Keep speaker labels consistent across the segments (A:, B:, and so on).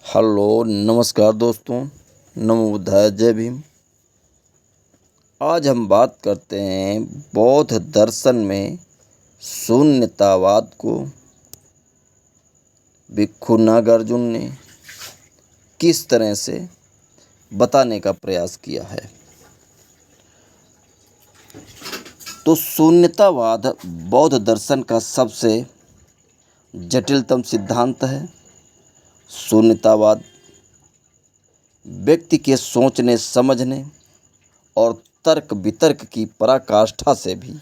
A: Hello नमस्कार दोस्तों। नमो बुद्धाय, जय भीम। आज हम बात करते हैं बौद्ध दर्शन में शून्यतावाद को भिक्खु नागार्जुन ने किस तरह से बताने का प्रयास किया है। तो शून्यतावाद बौद्ध दर्शन का सबसे जटिलतम सिद्धांत है। शून्यतावाद व्यक्ति के सोचने समझने और तर्क वितर्क की पराकाष्ठा से भी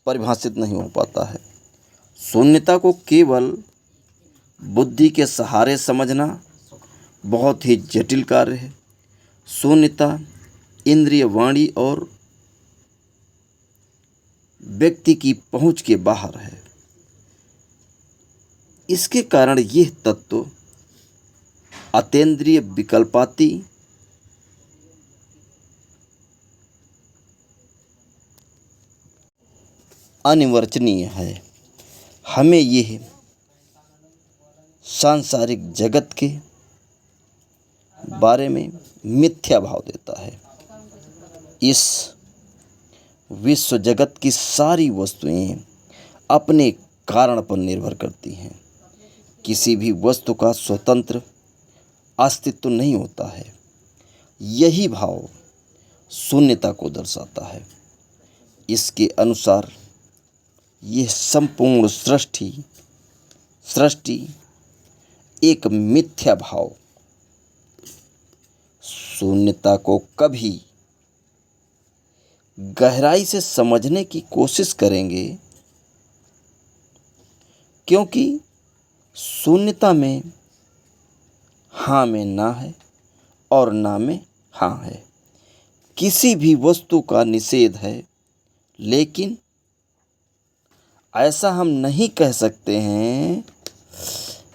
A: परिभाषित नहीं हो पाता है। शून्यता को केवल बुद्धि के सहारे समझना बहुत ही जटिल कार्य है। शून्यता इंद्रिय, वाणी और व्यक्ति की पहुंच के बाहर है। इसके कारण यह तत्व अतीन्द्रिय विकल्पाती अनिर्वचनीय है। हमें यह सांसारिक जगत के बारे में मिथ्या भाव देता है। इस विश्व जगत की सारी वस्तुएं अपने कारण पर निर्भर करती हैं। किसी भी वस्तु का स्वतंत्र अस्तित्व नहीं होता है। यही भाव शून्यता को दर्शाता है। इसके अनुसार यह संपूर्ण सृष्टि एक मिथ्या भाव। शून्यता को कभी गहराई से समझने की कोशिश करेंगे, क्योंकि शून्यता में हाँ में ना है और ना में हाँ है। किसी भी वस्तु का निषेध है, लेकिन ऐसा हम नहीं कह सकते हैं।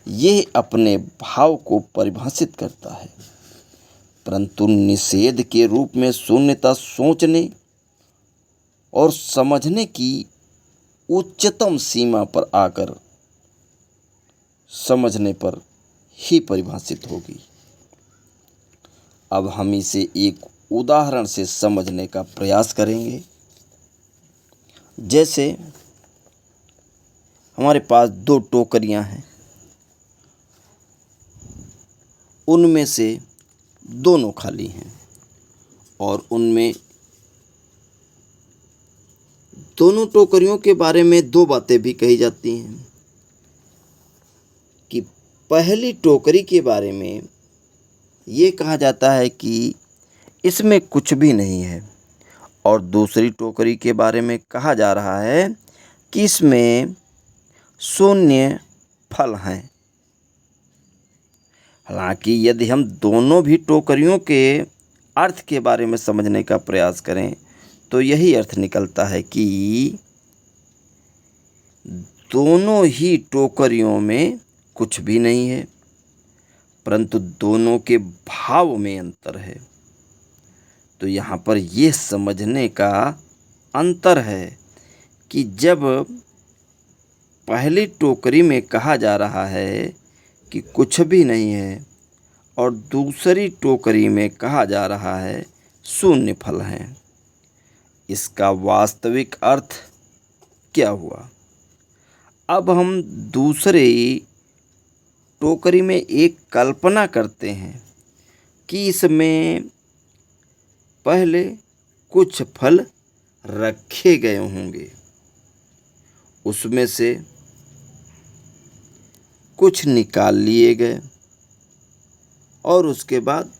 A: यह अपने भाव को परिभाषित करता है, परंतु निषेध के रूप में शून्यता सोचने और समझने की उच्चतम सीमा पर आकर समझने पर ही परिभाषित होगी। अब हम इसे एक उदाहरण से समझने का प्रयास करेंगे। जैसे हमारे पास दो टोकरियां हैं, उनमें से दोनों खाली हैं और उनमें दोनों टोकरियों के बारे में दो बातें भी कही जाती हैं। कि पहली टोकरी के बारे में ये कहा जाता है कि इसमें कुछ भी नहीं है, और दूसरी टोकरी के बारे में कहा जा रहा है कि इसमें शून्य फल हैं। हालांकि यदि हम दोनों भी टोकरियों के अर्थ के बारे में समझने का प्रयास करें तो यही अर्थ निकलता है कि दोनों ही टोकरियों में कुछ भी नहीं है, परंतु दोनों के भाव में अंतर है। तो यहाँ पर यह समझने का अंतर है कि जब पहली टोकरी में कहा जा रहा है कि कुछ भी नहीं है और दूसरी टोकरी में कहा जा रहा है शून्य फल हैं, इसका वास्तविक अर्थ क्या हुआ। अब हम दूसरी टोकरी में एक कल्पना करते हैं कि इसमें पहले कुछ फल रखे गए होंगे, उसमें से कुछ निकाल लिए गए और उसके बाद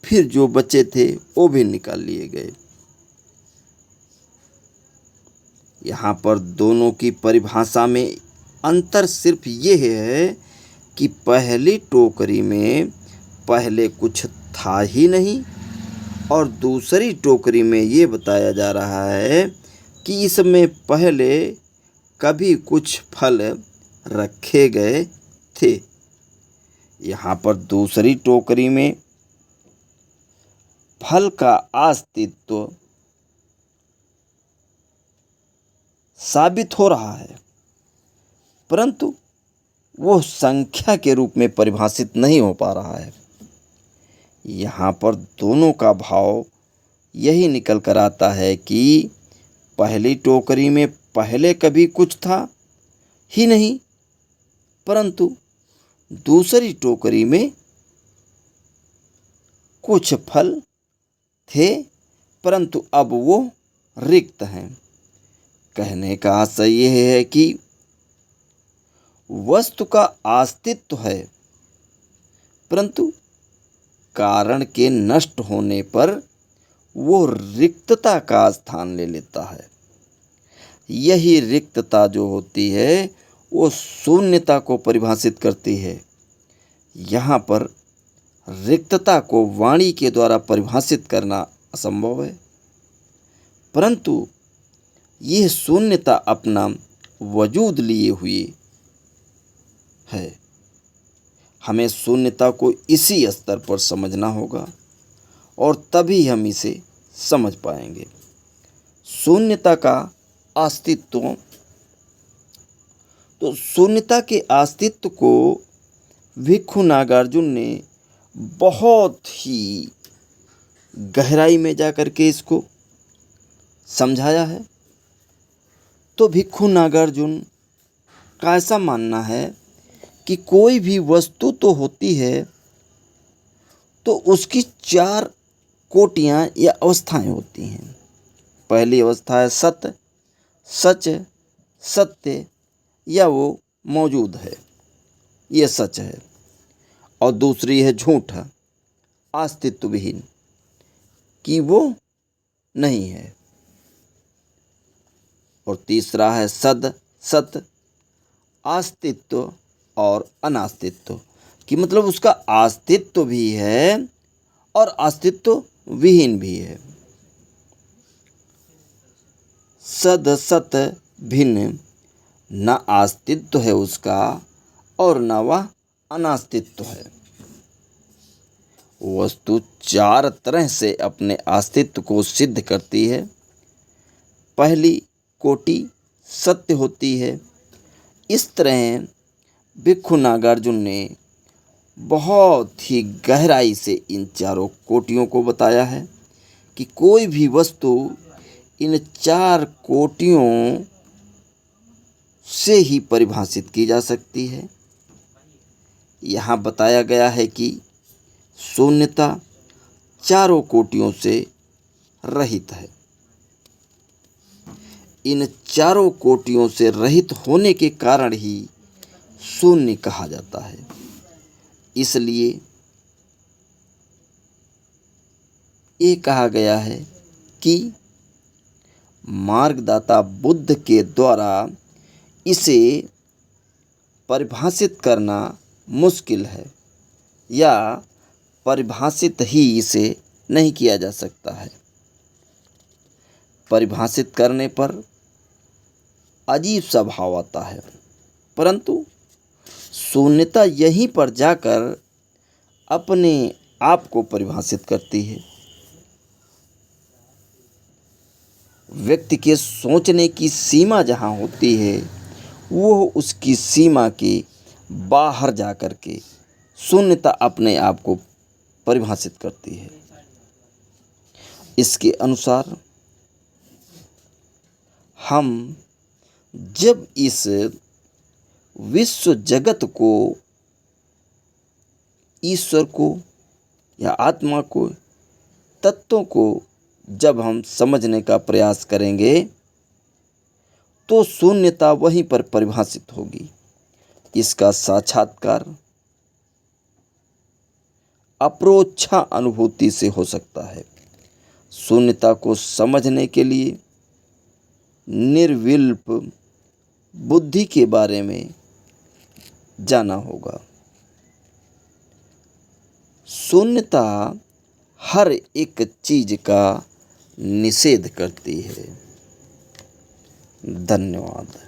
A: फिर जो बचे थे वो भी निकाल लिए गए। यहाँ पर दोनों की परिभाषा में अंतर सिर्फ ये है कि पहली टोकरी में पहले कुछ था ही नहीं, और दूसरी टोकरी में ये बताया जा रहा है कि इसमें पहले कभी कुछ फल रखे गए थे। यहाँ पर दूसरी टोकरी में फल का अस्तित्व साबित हो रहा है, परंतु वो संख्या के रूप में परिभाषित नहीं हो पा रहा है। यहाँ पर दोनों का भाव यही निकल कर आता है कि पहली टोकरी में पहले कभी कुछ था ही नहीं, परंतु दूसरी टोकरी में कुछ फल थे, परंतु अब वो रिक्त हैं। कहने का आशय यह है कि वस्तु का अस्तित्व है, परंतु कारण के नष्ट होने पर वो रिक्तता का स्थान ले लेता है। यही रिक्तता जो होती है वो शून्यता को परिभाषित करती है। यहाँ पर रिक्तता को वाणी के द्वारा परिभाषित करना असंभव है, परंतु यह शून्यता अपना वजूद लिए हुए है। हमें शून्यता को इसी स्तर पर समझना होगा और तभी हम इसे समझ पाएंगे। शून्यता का अस्तित्व, तो शून्यता के अस्तित्व को भिक्खु नागार्जुन ने बहुत ही गहराई में जाकर के इसको समझाया है। तो भिक्खु नागार्जुन का ऐसा मानना है कि कोई भी वस्तु तो होती है तो उसकी 4 कोटियाँ या अवस्थाएं होती हैं। पहली अवस्था है सत्य, सच, सत्य या वो मौजूद है, ये सच है। और दूसरी है झूठ, अस्तित्व विहीन, कि वो नहीं है। और तीसरा है सद, सत, अस्तित्व और अनास्तित्व, कि मतलब उसका अस्तित्व भी है और अस्तित्व विहीन भी है। सद सत भिन्न, न अस्तित्व है उसका और न वह अनास्तित्व है। वस्तु 4 तरह से अपने अस्तित्व को सिद्ध करती है। पहली कोटि सत्य होती है। इस तरह भिक्खु नागार्जुन ने बहुत ही गहराई से इन 4 कोटियों को बताया है कि कोई भी वस्तु इन 4 कोटियों से ही परिभाषित की जा सकती है। यहाँ बताया गया है कि शून्यता 4 कोटियों से रहित है। इन 4 कोटियों से रहित होने के कारण ही शून्य कहा जाता है। इसलिए ये कहा गया है कि मार्गदाता बुद्ध के द्वारा इसे परिभाषित करना मुश्किल है, या परिभाषित ही इसे नहीं किया जा सकता है। परिभाषित करने पर अजीब सा भाव आता है, परंतु शून्यता यहीं पर जाकर अपने आप को परिभाषित करती है। व्यक्ति के सोचने की सीमा जहाँ होती है, वो उसकी सीमा के बाहर जाकर के शून्यता अपने आप को परिभाषित करती है। इसके अनुसार हम जब इस विश्व जगत को, ईश्वर को या आत्मा को, तत्वों को जब हम समझने का प्रयास करेंगे तो शून्यता वहीं पर परिभाषित होगी। इसका साक्षात्कार अप्रोक्षा अनुभूति से हो सकता है। शून्यता को समझने के लिए निर्विकल्प बुद्धि के बारे में जाना होगा। शून्यता हर एक चीज का निषेध करती है। धन्यवाद।